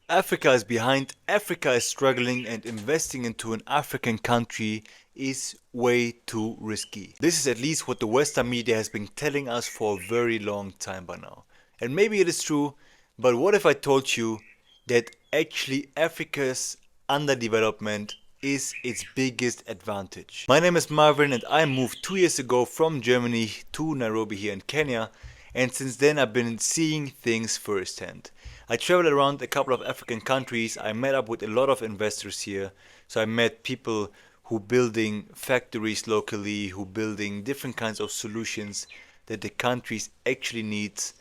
Africa is behind, Africa is struggling, and investing into an African country is way too risky. This is at least what the Western media has been telling us for a very long time by now. And maybe it is true, but what if I told you that actually Africa's underdevelopment is its biggest advantage? My name is Marvin and I moved 2 years ago from Germany to Nairobi here in Kenya, and since then I've been seeing things firsthand. I traveled around a couple of African countries. I met up with a lot of investors here. So I met people who building factories locally, who building different kinds of solutions that the countries actually needs.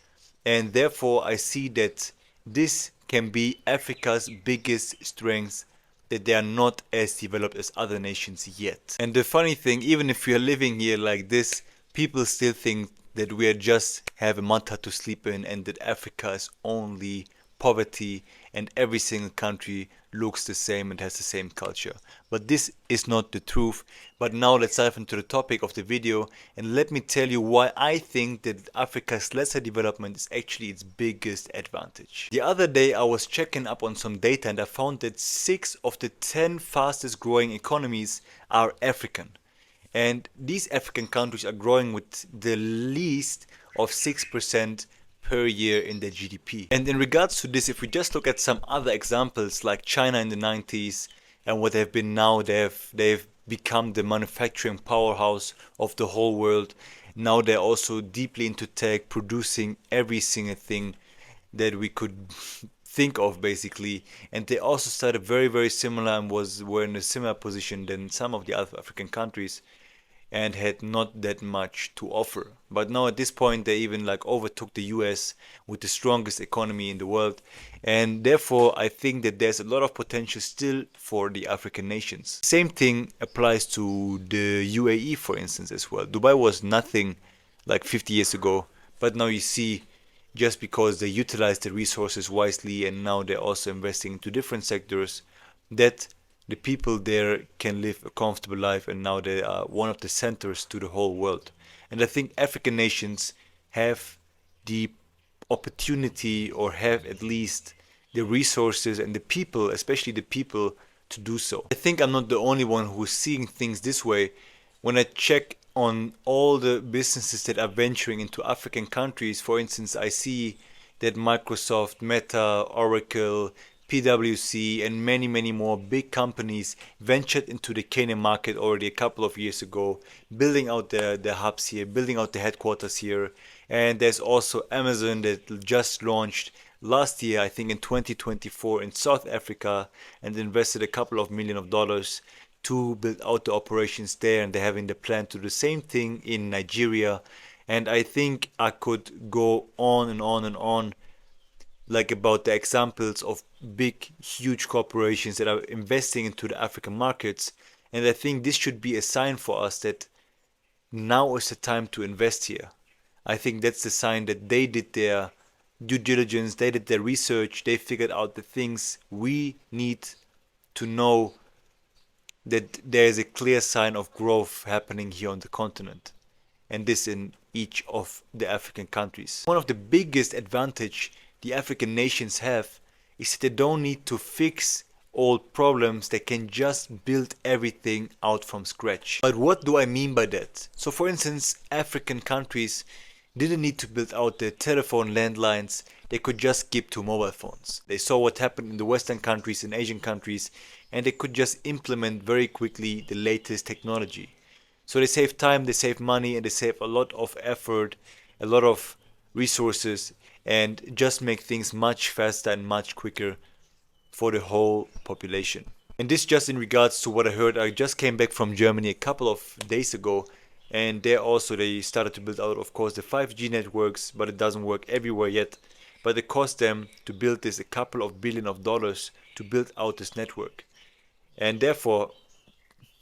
And therefore I see that this can be Africa's biggest strength, that they are not as developed as other nations yet. And the funny thing, even if we are living here like this, people still think that we are just have a manta to sleep in and that Africa is only poverty and every single country looks the same and has the same culture. But this is not the truth. But now let's dive into the topic of the video and let me tell you why I think that Africa's lesser development is actually its biggest advantage. The other day I was checking up on some data and I found that 6 of the 10 fastest growing economies are African. And these African countries are growing with the least of 6% per year in their GDP. And in regards to this, if we just look at some other examples like China in the 90s and what they've been now, they've become the manufacturing powerhouse of the whole world. Now they're also deeply into tech, producing every single thing that we could think of basically, and they also started very similar and were in a similar position than some of the other African countries and had not that much to offer. But now at this point they even like overtook the US with the strongest economy in the world, and therefore I think that there's a lot of potential still for the African nations. Same thing applies to the UAE for instance as well. Dubai was nothing like 50 years ago, but now you see, just because they utilize the resources wisely and now they're also investing into different sectors, that the people there can live a comfortable life and now they are one of the centers to the whole world. And I think African nations have the opportunity, or have at least the resources and the people, especially the people, to do so. I think I'm not the only one who's seeing things this way. When I check on all the businesses that are venturing into African countries, for instance, I see that Microsoft, Meta, Oracle, PwC, and many more big companies ventured into the Kenyan market already a couple of years ago, building out their hubs here, building out the headquarters here. And there's also Amazon that just launched last year, I think in 2024, in South Africa, and invested a couple of $1 million to build out the operations there, and they're having the plan to do the same thing in Nigeria. And I think I could go on and on and on, like about the examples of big, huge corporations that are investing into the African markets. And I think this should be a sign for us that now is the time to invest here. I think that's the sign that they did their due diligence, they did their research, they figured out the things we need to know, that there is a clear sign of growth happening here on the continent, and this in each of the African countries. One of the biggest advantage the African nations have is that they don't need to fix old problems, they can just build everything out from scratch. But what do I mean by that? So for instance, African countries didn't need to build out their telephone landlines, they could just skip to mobile phones. They saw what happened in the Western countries and Asian countries, and they could just implement very quickly the latest technology. So they save time, they save money, and they save a lot of effort, a lot of resources, and just make things much faster and much quicker for the whole population. And this just in regards to what I heard. I just came back from Germany a couple of days ago, and there also they started to build out, of course, the 5G networks, but it doesn't work everywhere yet. But it cost them to build this a couple of $billions to build out this network. And therefore,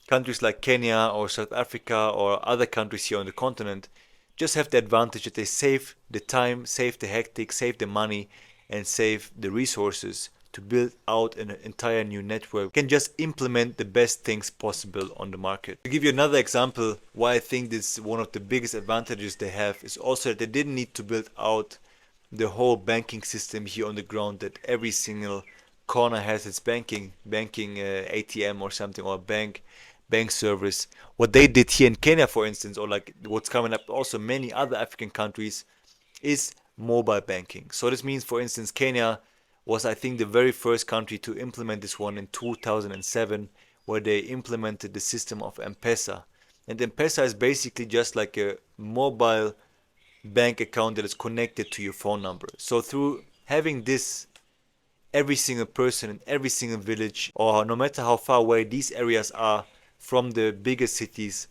countries like Kenya or South Africa or other countries here on the continent just have the advantage that they save the time, save the hectic, save the money, and save the resources to build out an entire new network. Can just implement the best things possible on the market. To give you another example why I think this is one of the biggest advantages they have is also that they didn't need to build out the whole banking system here on the ground, that every single corner has its banking ATM or something, or bank service. What they did here in Kenya, for instance, or like what's coming up also many other African countries, is mobile banking. So this means, for instance, Kenya was, I think, the very first country to implement this one in 2007, where they implemented the system of M-Pesa. And M-Pesa is basically just like a mobile bank account that is connected to your phone number. So through having this, every single person in every single village, or no matter how far away these areas are from the bigger cities,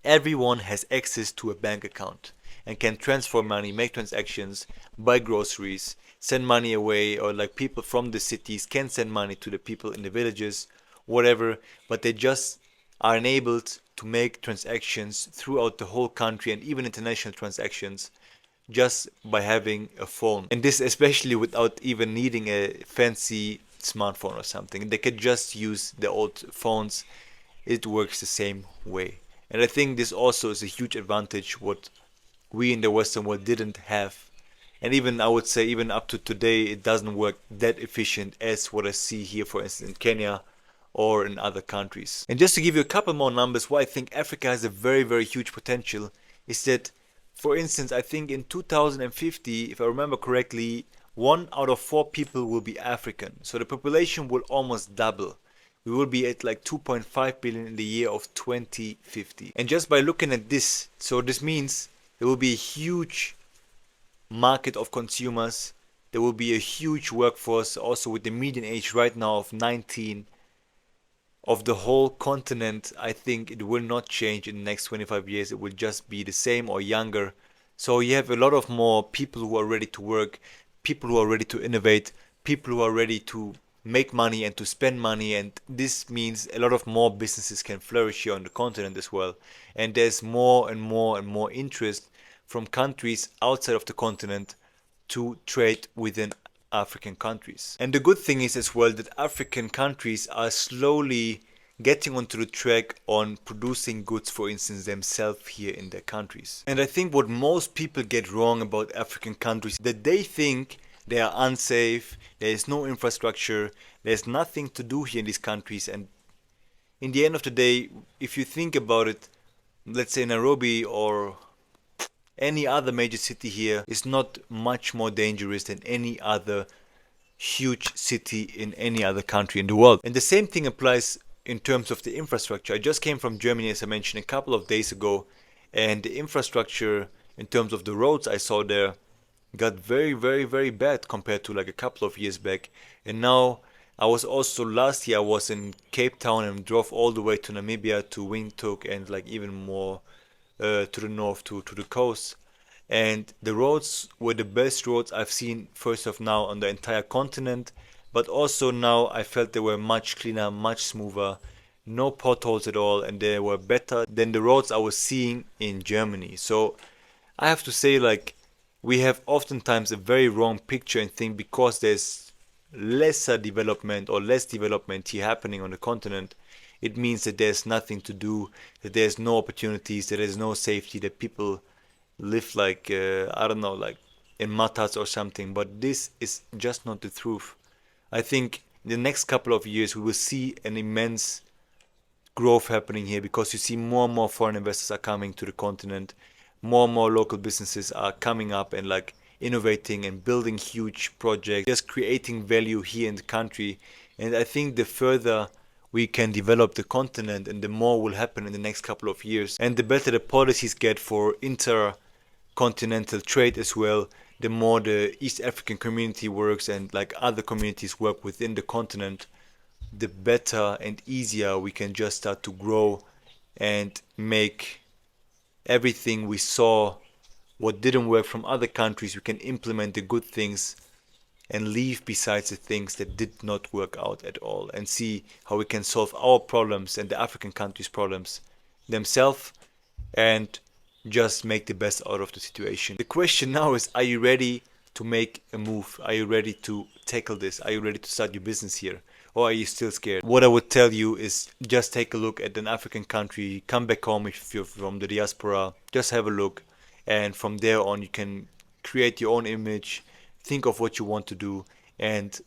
everyone has access to a bank account and can transfer money, make transactions, buy groceries, send money away, or like people from the cities can send money to the people in the villages, whatever, but they just are enabled to make transactions throughout the whole country and even international transactions just by having a phone. And this especially without even needing a fancy smartphone or something. They could just use the old phones. It works the same way. And I think this also is a huge advantage what we in the Western world didn't have. And even I would say even up to today it doesn't work that efficient as what I see here, for instance, in Kenya or in other countries. And just to give you a couple more numbers why I think Africa has a very, very huge potential is that, for instance, I think in 2050, if I remember correctly, 1 out of 4 people will be African. So the population will almost double. We will be at like 2.5 billion in the year of 2050. And just by looking at this, so this means there will be a huge market of consumers. There will be a huge workforce, also with the median age right now of 19. Of the whole continent, I think it will not change in the next 25 years. It will just be the same or younger. So you have a lot of more people who are ready to work, people who are ready to innovate, people who are ready to make money and to spend money. And this means a lot of more businesses can flourish here on the continent as well. And there's more and more and more interest from countries outside of the continent to trade within African countries. And the good thing is as well that African countries are slowly getting onto the track on producing goods, for instance, themselves here in their countries. And I think what most people get wrong about African countries, that they think they are unsafe, there is no infrastructure, there's nothing to do here in these countries. And in the end of the day, if you think about it, let's say Nairobi or any other major city here is not much more dangerous than any other huge city in any other country in the world. And the same thing applies in terms of the infrastructure. I just came from Germany, as I mentioned, a couple of days ago, and the infrastructure in terms of the roads I saw there got very, very, very bad compared to like a couple of years back. And now I was also, last year I was in Cape Town and drove all the way to Namibia, to Windhoek, and like even more to the north, to the coast. And the roads were the best roads I've seen, first of now on the entire continent, but also now I felt they were much cleaner, much smoother, no potholes at all, and they were better than the roads I was seeing in Germany. So I have to say, like, we have oftentimes a very wrong picture and think because there's lesser development or less development here happening on the continent, it means that there's nothing to do, that there's no opportunities, that there's no safety, that people live like, I don't know, like in mud huts or something. But this is just not the truth. I think in the next couple of years we will see an immense growth happening here because you see more and more foreign investors are coming to the continent. More and more local businesses are coming up and like innovating and building huge projects, just creating value here in the country. And I think the further we can develop the continent and the more will happen in the next couple of years, and the better the policies get for intercontinental trade as well, the more the East African community works and like other communities work within the continent, the better and easier we can just start to grow and make everything we saw, what didn't work from other countries, we can implement the good things and leave besides the things that did not work out at all, and see how we can solve our problems and the African countries' problems themselves and just make the best out of the situation. The question now is, are you ready to make a move? Are you ready to tackle this? Are you ready to start your business here? Or are you still scared? What I would tell you is just take a look at an African country, come back home if you're from the diaspora, just have a look, and from there on you can create your own image, think of what you want to do, and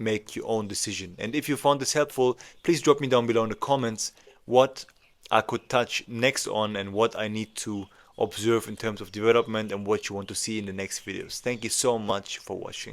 make your own decision. And if you found this helpful, please drop me down below in the comments what I could touch next on and what I need to observe in terms of development and what you want to see in the next videos. Thank you so much for watching.